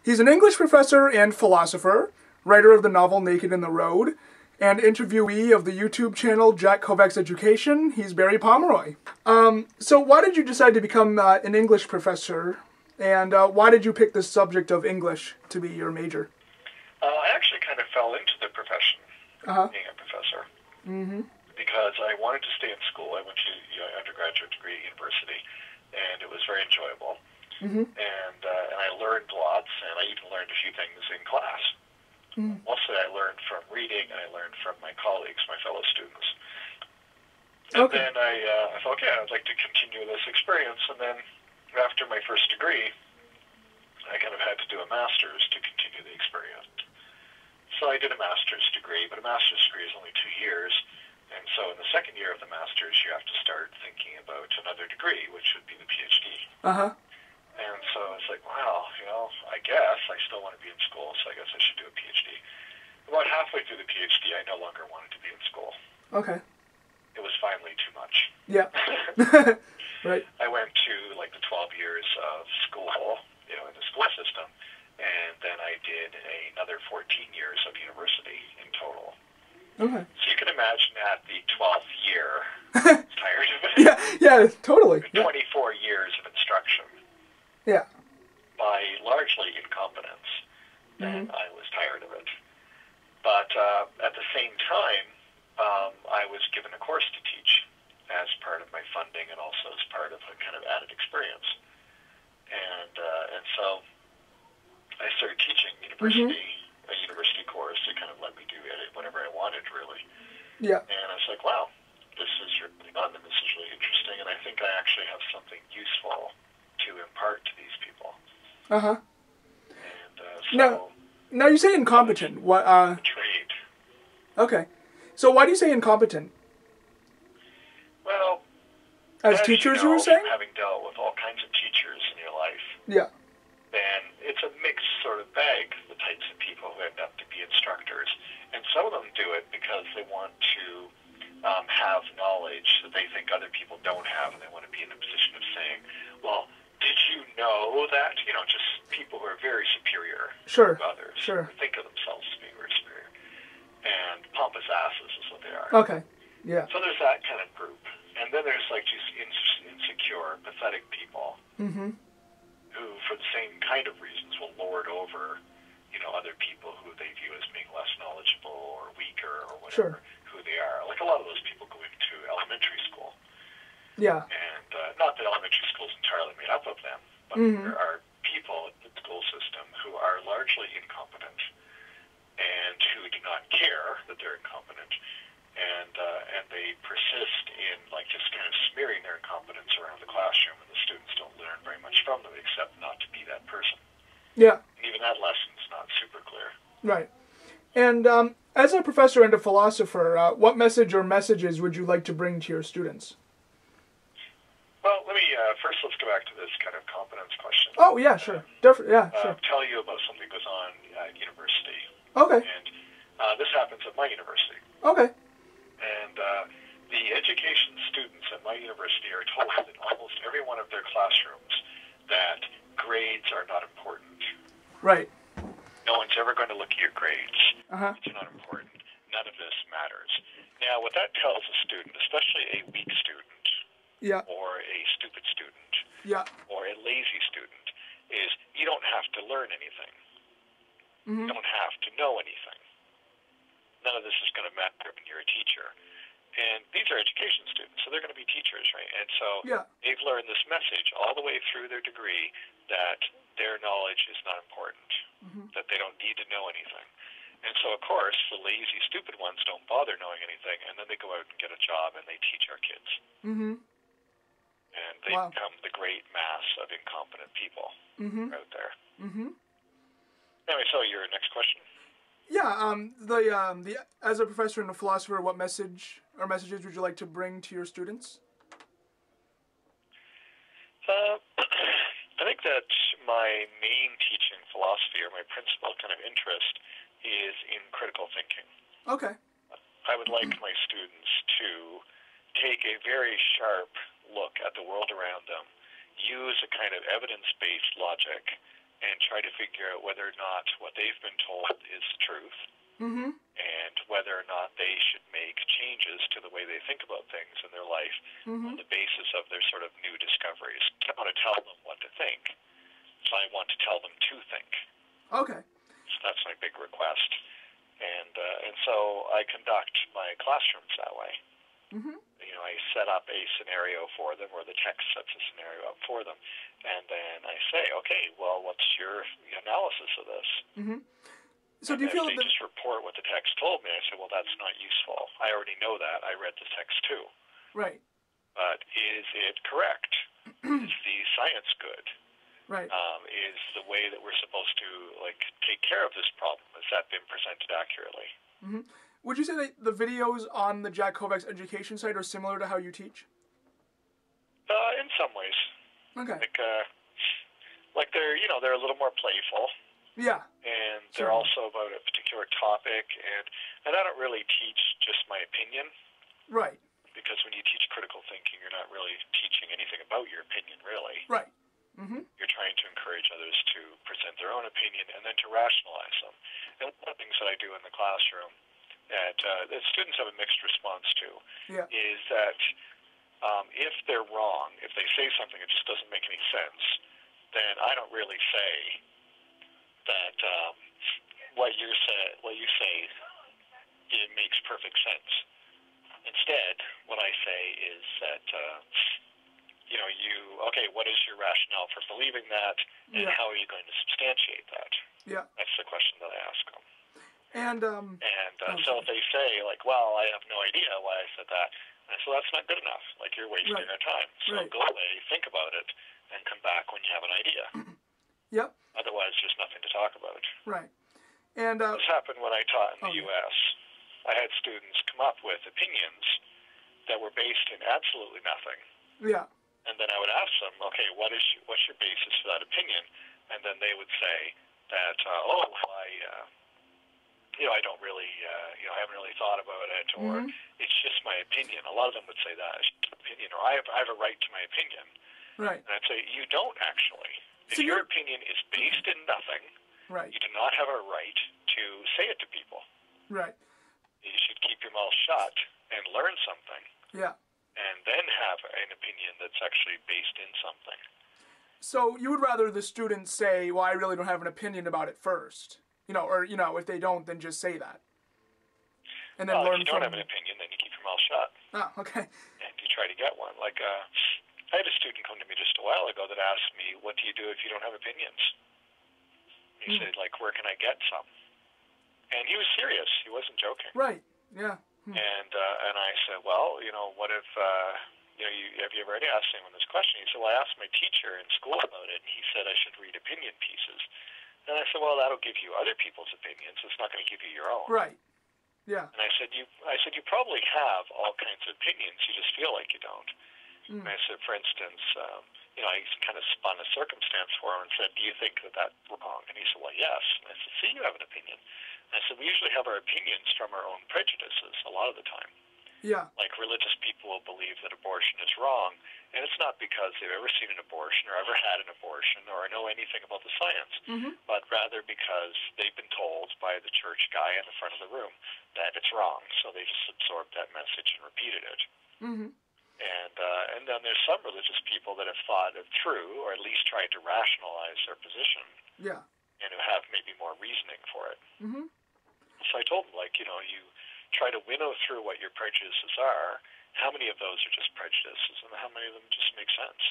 He's an English professor and philosopher, writer of the novel Naked in the Road, and interviewee of the YouTube channel Jackovacs Education. He's Barry Pomeroy. So why did you decide to become an English professor, and why did you pick the subject of English to be your major? I actually kind of fell into the profession, being a professor, because I wanted to stay in school. I went to undergraduate degree at university, and it was very enjoyable. And I learned lots, and I even learned a few things in class. Mostly I learned from reading, and I learned from my colleagues, my fellow students. And then I thought, okay, I'd like to continue this experience. And then after my first degree, I kind of had to do a master's to continue the experience. So I did a master's degree, but a master's degree is only 2 years. And so in the second year of the master's, you have to start thinking about another degree, which would be the PhD. And so it's like, wow, I guess I still want to be in school, so I guess I should do a PhD. About halfway through the PhD, I no longer wanted to be in school. It was finally too much. Yeah. Right. I went to like the 12 years of school, in the school system, and then I did another 14 years of university in total. So you can imagine at the 12th year, tired of it. Yeah, totally. 24 years of instruction. Yeah. By largely incompetence, and I was tired of it. But at the same time, I was given a course to teach as part of my funding and also as part of a kind of added experience. And so I started teaching a university course that kind of let me do whatever I wanted, really. Yeah. And I was like, wow, this is really fun, and this is really interesting, and I think I actually have something useful to impart to these people. And so... Now you say incompetent. What? Trade. Okay. So why do you say incompetent? Well, as teachers, you were saying? Having dealt with all kinds of teachers in your life, then it's a mixed sort of bag, the types of people who end up to be instructors. And some of them do it because they want to have knowledge that they think other people don't have, and they want to be in a position of saying, well, did you know that? Just people who are very superior to others. Think of themselves as being very superior. And pompous asses is what they are. So there's that kind of group. And then there's like just insecure, pathetic people who, for the same kind of reasons, will lord over, other people who they view as being less knowledgeable or weaker or whatever, who they are. Like a lot of those people go into elementary school. And not that elementary school is entirely made up of them, but there are people in the school system who are largely incompetent and who do not care that they're incompetent, and they persist in like just kind of smearing their incompetence around the classroom, and the students don't learn very much from them except not to be that person. And even that lesson's not super clear. Right. And as a professor and a philosopher, what message or messages would you like to bring to your students? Well, let me first let's go back to this kind of competence question. Oh, yeah, sure. Definitely, yeah, sure. Tell you about something that goes on at university. And this happens at my university. And the education students at my university are told in almost every one of their classrooms that grades are not important. No one's ever going to look at your grades. It's not important. None of this matters. Now, what that tells a student, especially a weak student, or a stupid student, or a lazy student, is you don't have to learn anything. You don't have to know anything. None of this is going to matter when you're a teacher. And these are education students, so they're going to be teachers, right? And so they've learned this message all the way through their degree that their knowledge is not important, that they don't need to know anything. And so, of course, the lazy, stupid ones don't bother knowing anything, and then they go out and get a job and they teach our kids. And they become the great mass of incompetent people out there. Anyway, so your next question? As a professor and a philosopher, what message or messages would you like to bring to your students? I think that my main teaching philosophy, or my principal kind of interest, is in critical thinking. I would like my students to take a very sharp look at the world around them, use a kind of evidence-based logic, and try to figure out whether or not what they've been told is the truth, and whether or not they should make changes to the way they think about things in their life on the basis of their sort of new discoveries. I don't want to tell them what to think, so I want to tell them to think. Okay. So that's my big request. And so I conduct my classrooms that way. I set up a scenario for them, or the text sets a scenario up for them, and then I say, okay, well, what's your analysis of this? So do you feel they just report what the text told me? I say, well, that's not useful. I already know that. I read the text too. Right. But is it correct? Is the science good? Right. Is the way that we're supposed to take care of this problem, has that been presented accurately? Would you say that the videos on the Jackovacs education site are similar to how you teach? In some ways. Okay. Like they're a little more playful. Yeah. And they're also about a particular topic, and I don't really teach just my opinion. Right. Because when you teach critical thinking, you're not really teaching anything about your opinion, really. Right. You're trying to encourage others to present their own opinion and then to rationalize them. And one of the things that I do in the classroom that students have a mixed response to is that if they're wrong, if they say something that just doesn't make any sense, then I don't really say that what you say it makes perfect sense. Instead, what I say is that what is your rationale for believing that, and how are you going to substantiate that? Yeah. That's the question that I ask them. And so if they say, well, I have no idea why I said that, I say, well, that's not good enough. You're wasting our time. So go away, think about it, and come back when you have an idea. Yep. Otherwise, there's nothing to talk about. Right. And this happened when I taught in the U.S. I had students come up with opinions that were based in absolutely nothing. Yeah. And then I would ask them, okay, what's your basis for that opinion? And then they would say that, I don't really, I haven't really thought about it, or it's just my opinion. A lot of them would say that, it's opinion, or I have a right to my opinion. Right. And I'd say, you don't actually. If your opinion is based in nothing, you do not have a right to say it to people. Right. You should keep your mouth shut and learn something. Yeah. And then have an opinion that's actually based in something. So you would rather the students say, well, I really don't have an opinion about it first. Or if they don't, then just say that. And then learn if you don't have an opinion, then you keep your mouth shut. Oh, okay. And you try to get one. I had a student come to me just a while ago that asked me, what do you do if you don't have opinions? He said, where can I get some? And he was serious. He wasn't joking. Right. Yeah. And I said, well, what if, have you ever asked anyone this question? He said, well, I asked my teacher in school about it, and he said I should read opinion pieces. And I said, well, that'll give you other people's opinions. It's not going to give you your own. Right. Yeah. And I said, you probably have all kinds of opinions. You just feel like you don't. And I said, for instance, I kind of spun a circumstance for him and said, do you think that that's wrong? And he said, well, yes. And I said, see, you have an opinion. And I said, we usually have our opinions from our own prejudices a lot of the time. Yeah. Religious people will believe that abortion is wrong, and it's not because they've ever seen an abortion or ever had an abortion or know anything about the science, but rather because they've been told by the church guy in the front of the room that it's wrong, so they just absorbed that message and repeated it. And then there's some religious people that have thought it through, or at least tried to rationalize their position, and who have maybe more reasoning for it. So I told them, you try to winnow through what your prejudices are. How many of those are just prejudices, and how many of them just make sense?